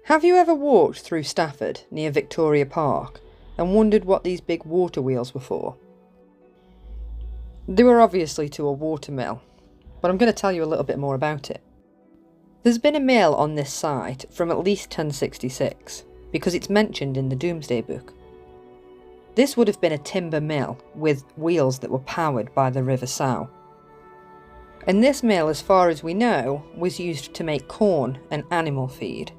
Have you ever walked through Stafford near Victoria Park and wondered what these big water wheels were for? They were obviously to a water mill, but I'm going to tell you a little bit more about it. There's been a mill on this site from at least 1066, because it's mentioned in the Domesday Book. This would have been a timber mill with wheels that were powered by the River Sow. And this mill, as far as we know, was used to make corn and animal feed.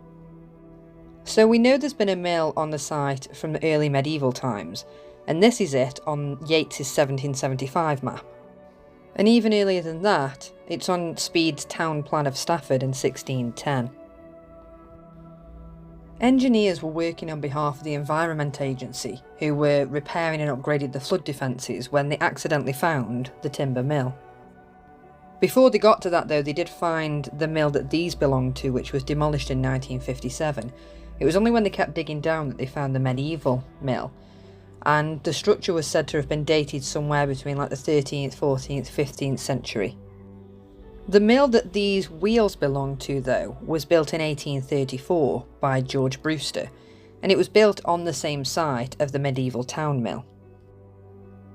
So we know there's been a mill on the site from the early medieval times, and this is it on Yates's 1775 map. And even earlier than that, it's on Speed's town plan of Stafford in 1610. Engineers were working on behalf of the Environment Agency, who were repairing and upgrading the flood defences when they accidentally found the timber mill. Before they got to that though, they did find the mill that these belonged to, which was demolished in 1957. It was only when they kept digging down that they found the medieval mill, and the structure was said to have been dated somewhere between like the 13th, 14th, 15th century. The mill that these wheels belonged to though was built in 1834 by George Brewster, and it was built on the same site of the medieval town mill.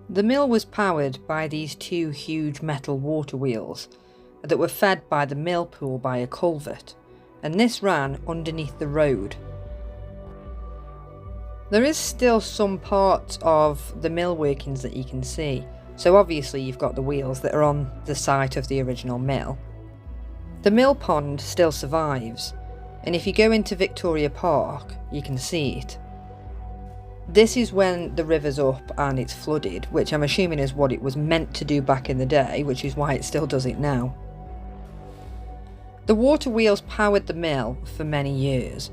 The mill was powered by these two huge metal water wheels that were fed by the mill pool by a culvert, and this ran underneath the road. There is still some parts of the mill workings that you can see, so obviously you've got the wheels that are on the site of the original mill. The mill pond still survives, and if you go into Victoria Park you can see it. This is when the river's up and it's flooded, which I'm assuming is what it was meant to do back in the day, which is why it still does it now. The water wheels powered the mill for many years,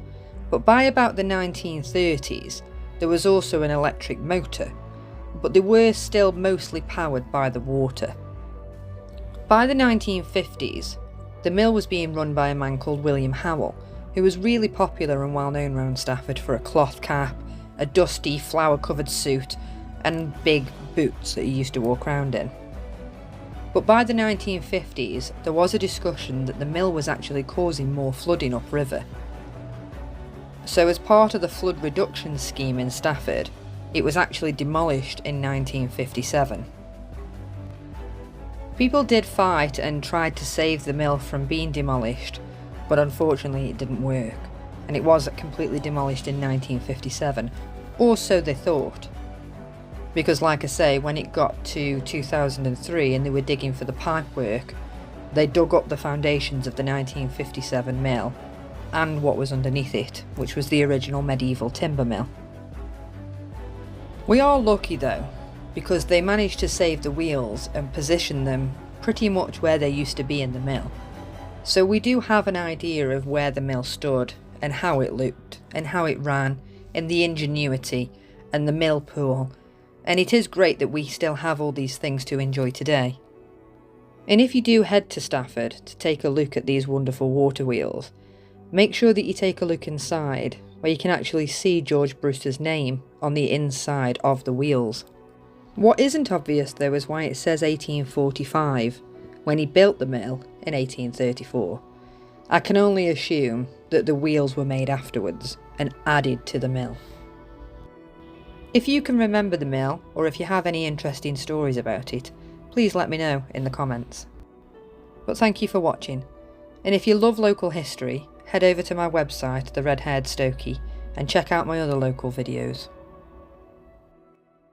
but by about the 1930s there was also an electric motor, but they were still mostly powered by the water. By the 1950s, the mill was being run by a man called William Howell, who was really popular and well known around Stafford for a cloth cap, a dusty flower-covered suit, and big boots that he used to walk around in. But by the 1950s, there was a discussion that the mill was actually causing more flooding upriver. So as part of the flood reduction scheme in Stafford, it was actually demolished in 1957. People did fight and tried to save the mill from being demolished, but unfortunately it didn't work, and it was completely demolished in 1957, or so they thought. Because like I say, when it got to 2003 and they were digging for the pipework, they dug up the foundations of the 1957 mill and what was underneath it, which was the original medieval timber mill. We are lucky though, because they managed to save the wheels and position them pretty much where they used to be in the mill. So we do have an idea of where the mill stood and how it looked and how it ran and the ingenuity and the mill pool, and it is great that we still have all these things to enjoy today. And if you do head to Stafford to take a look at these wonderful water wheels, make sure that you take a look inside, where you can actually see George Brewster's name on the inside of the wheels. What isn't obvious though is why it says 1845 when he built the mill in 1834. I can only assume that the wheels were made afterwards and added to the mill. If you can remember the mill, or if you have any interesting stories about it, please let me know in the comments. But thank you for watching, and if you love local history, head over to my website, The Red Haired Stokey, and check out my other local videos.